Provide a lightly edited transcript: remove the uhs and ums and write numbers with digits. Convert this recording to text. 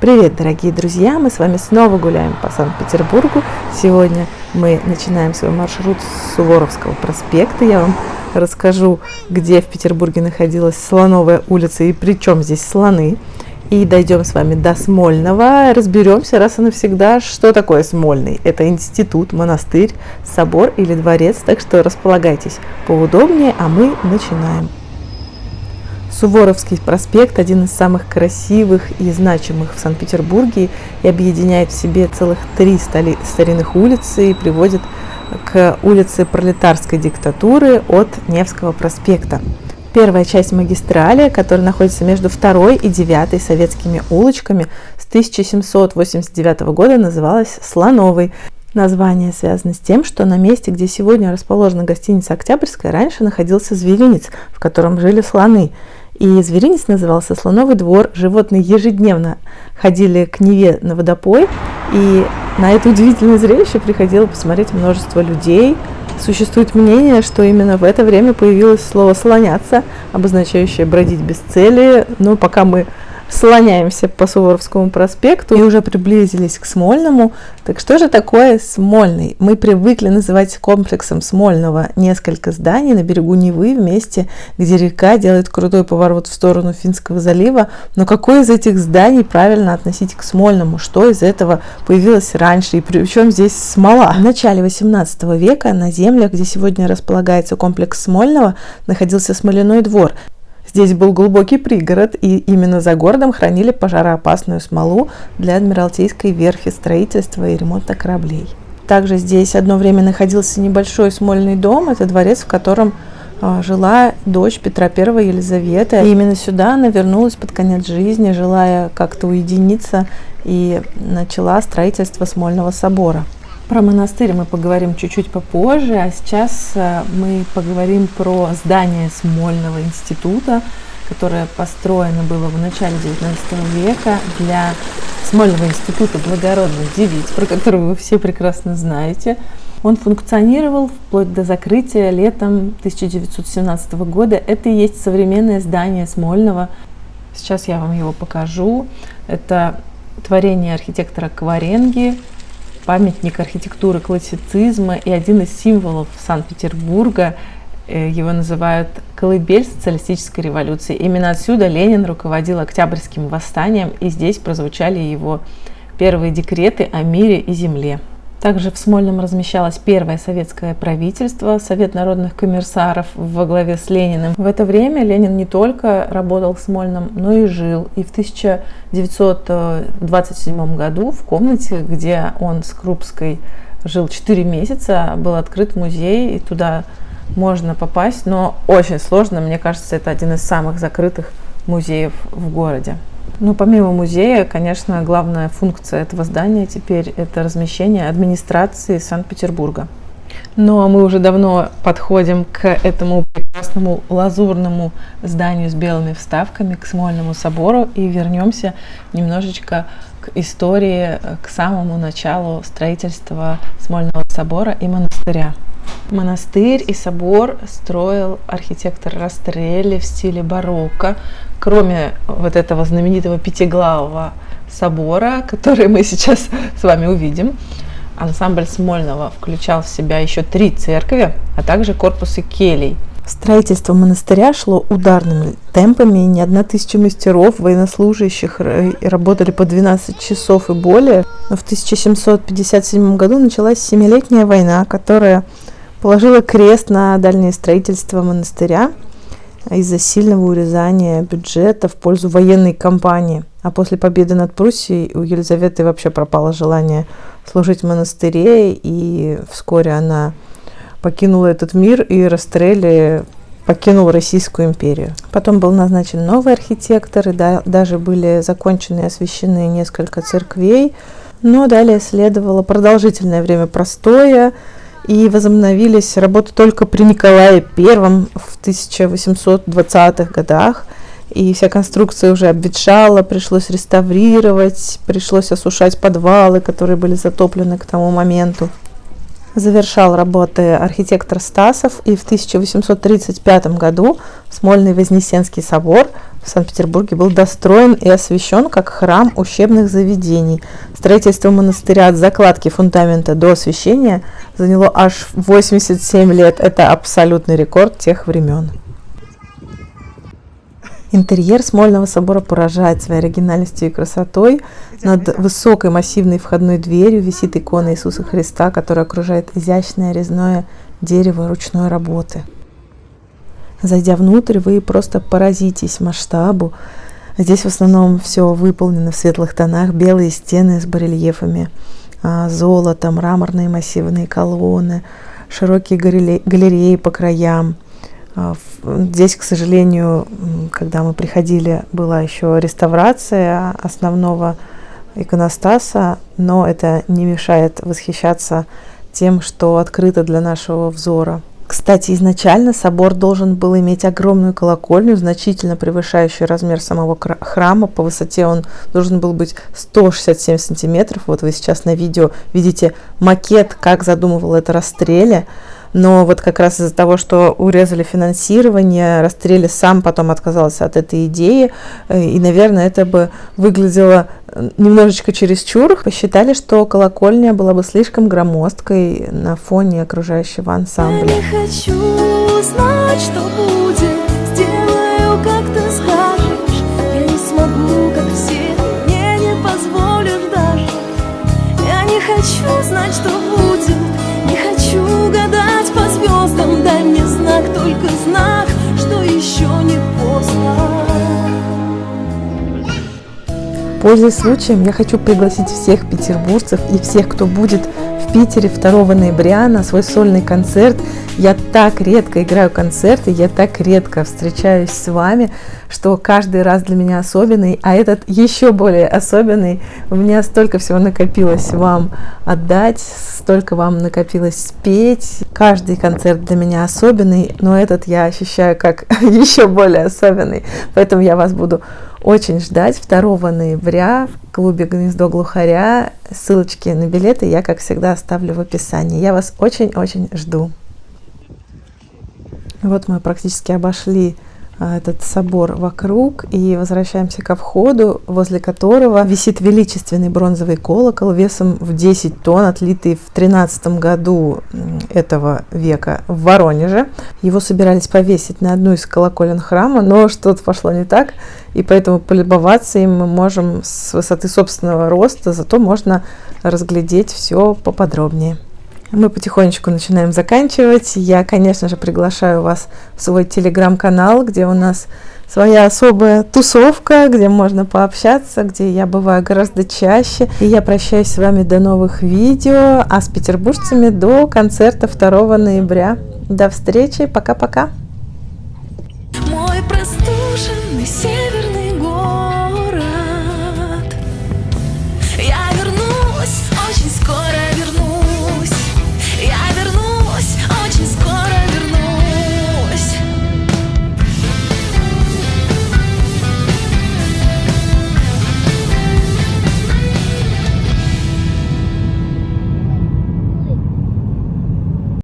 Привет, дорогие друзья! Мы с вами снова гуляем по Санкт-Петербургу. Сегодня мы начинаем свой маршрут с Суворовского проспекта. Я вам расскажу, где в Петербурге находилась Слоновая улица и при чем здесь слоны. И дойдем с вами до Смольного. Разберемся раз и навсегда, что такое Смольный. Это институт, монастырь, собор или дворец. Так что располагайтесь поудобнее, а мы начинаем. Суворовский проспект – один из самых красивых и значимых в Санкт-Петербурге и объединяет в себе целых 3 старинных улицы и приводит к улице Пролетарской диктатуры от Невского проспекта. Первая часть магистрали, которая находится между 2 и 9 советскими улочками, с 1789 года называлась Слоновой. Название связано с тем, что на месте, где сегодня расположена гостиница «Октябрьская», раньше находился зверинец, в котором жили слоны. И зверинец назывался Слоновый двор. Животные ежедневно ходили к Неве на водопой, и на это удивительное зрелище приходило посмотреть множество людей. Существует мнение, что именно в это время появилось слово «слоняться», обозначающее бродить без цели. Но пока мы слоняемся по Суворовскому проспекту и уже приблизились к Смольному. Так что же такое Смольный? Мы привыкли называть комплексом Смольного несколько зданий на берегу Невы, в месте, где река делает крутой поворот в сторону Финского залива. Но какое из этих зданий правильно относить к Смольному? Что из этого появилось раньше? И при чем здесь смола? В начале 18 века на землях, где сегодня располагается комплекс Смольного, находился Смоляной двор. Здесь был глубокий пригород, и именно за городом хранили пожароопасную смолу для Адмиралтейской верфи, строительства и ремонта кораблей. Также здесь одно время находился небольшой Смольный дом, это дворец, в котором жила дочь Петра I Елизавета. И именно сюда она вернулась под конец жизни, желая как-то уединиться, и начала строительство Смольного собора. Про монастырь мы поговорим чуть-чуть попозже, а сейчас мы поговорим про здание Смольного института, которое построено было в начале XIX века для Смольного института благородных девиц, про который вы все прекрасно знаете. Он функционировал вплоть до закрытия летом 1917 года. Это и есть современное здание Смольного. Сейчас я вам его покажу. Это творение архитектора Кваренги, памятник архитектуры классицизма и один из символов Санкт-Петербурга. Его называют колыбель социалистической революции. Именно отсюда Ленин руководил Октябрьским восстанием, и здесь прозвучали его первые декреты о мире и земле. Также в Смольном размещалось первое советское правительство, Совет народных комиссаров во главе с Лениным. В это время Ленин не только работал в Смольном, но и жил. И в 1927 году в комнате, где он с Крупской жил 4 месяца, был открыт музей, и туда можно попасть, но очень сложно. Мне кажется, это один из самых закрытых музеев в городе. Ну, помимо музея, конечно, главная функция этого здания теперь это размещение администрации Санкт-Петербурга. Но мы уже давно подходим к этому прекрасному лазурному зданию с белыми вставками, к Смольному собору, и вернемся немножечко к истории, к самому началу строительства Смольного собора и монастыря. Монастырь и собор строил архитектор Растрелли в стиле барокко. Кроме вот этого знаменитого пятиглавого собора, который мы сейчас с вами увидим, ансамбль Смольного включал в себя еще 3 церкви, а также корпусы келий. Строительство монастыря шло ударными темпами, не 1000 мастеров, военнослужащих работали по 12 часов и более. Но в 1757 году началась Семилетняя война, которая положила крест на дальнее строительство монастыря из-за сильного урезания бюджета в пользу военной кампании. А после победы над Пруссией у Елизаветы вообще пропало желание служить в монастыре, и вскоре она покинула этот мир, и Растрелли покинул Российскую империю. Потом был назначен новый архитектор, и даже были закончены и освящены несколько церквей, но далее следовало продолжительное время простоя, и возобновились работы только при Николае I в 1820-х годах. И вся конструкция уже обветшала, пришлось реставрировать, пришлось осушать подвалы, которые были затоплены к тому моменту. Завершал работы архитектор Стасов, и в 1835 году Смольный Вознесенский собор в Санкт-Петербурге был достроен и освящен как храм учебных заведений. Строительство монастыря от закладки фундамента до освящения заняло аж 87 лет. Это абсолютный рекорд тех времен. Интерьер Смольного собора поражает своей оригинальностью и красотой. Над высокой массивной входной дверью висит икона Иисуса Христа, которая окружает изящное резное дерево ручной работы. Зайдя внутрь, вы просто поразитесь масштабу. Здесь в основном все выполнено в светлых тонах, белые стены с барельефами, золото, мраморные массивные колонны, широкие галереи по краям. Здесь, к сожалению, когда мы приходили, была еще реставрация основного иконостаса, но это не мешает восхищаться тем, что открыто для нашего взора. Кстати, изначально собор должен был иметь огромную колокольню, значительно превышающую размер самого храма. По высоте он должен был быть 167 сантиметров. Вот вы сейчас на видео видите макет, как задумывал это Растрелли. Но вот как раз из-за того, что урезали финансирование, Растрелли сам потом отказался от этой идеи, и, наверное, это бы выглядело немножечко чересчур. Посчитали, что колокольня была бы слишком громоздкой на фоне окружающего ансамбля. Я не хочу знать, что будет, сделаю, как ты скажешь. Я не смогу, как все, мне не позволишь даже. Я не хочу знать, что будет, не хочу гадать по звездам. Дай мне знак, только знак, что еще не поздно. Пользуясь случаем, я хочу пригласить всех петербуржцев и всех, кто будет в Питере 2 ноября на свой сольный концерт. Я так редко играю концерты, я так редко встречаюсь с вами, что каждый раз для меня особенный, а этот еще более особенный. У меня столько всего накопилось вам отдать, столько вам накопилось спеть. Каждый концерт для меня особенный, но этот я ощущаю как еще более особенный. Поэтому я вас буду очень ждать 2 ноября в клубе «Гнездо глухаря». Ссылочки на билеты я, как всегда, оставлю в описании. Я вас очень-очень жду. Вот мы практически обошли этот собор вокруг и возвращаемся ко входу, возле которого висит величественный бронзовый колокол весом в 10 тонн, отлитый в 13 году этого века в Воронеже. Его собирались повесить на одну из колоколен храма, но что-то пошло не так, и поэтому полюбоваться им мы можем с высоты собственного роста, зато можно разглядеть все поподробнее. Мы потихонечку начинаем заканчивать. Я, конечно же, приглашаю вас в свой телеграм-канал, где у нас своя особая тусовка, где можно пообщаться, где я бываю гораздо чаще. И я прощаюсь с вами до новых видео, а с петербуржцами до концерта 2 ноября. До встречи, пока-пока! Мой простуженный север